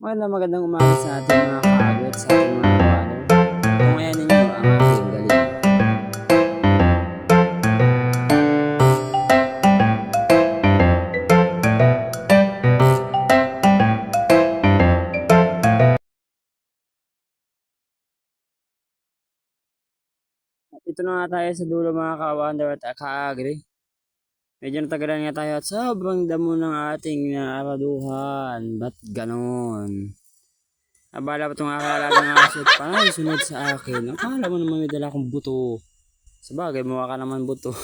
Magandang umaga sa ating mga kaagad, sa ating mga kawader. Kung ayan ninyo ang ating galing. At ito na nga tayo sa dulo mga kawander at kaagri. Medyo natagalan nga tayo at sobrang damo ng ating naaraduhan. Ba't ganon? Abala pa itong akalagang aso at panay sunod sa akin. Akala mo naman may dala akong buto. Sabagay, mukha ka naman buto.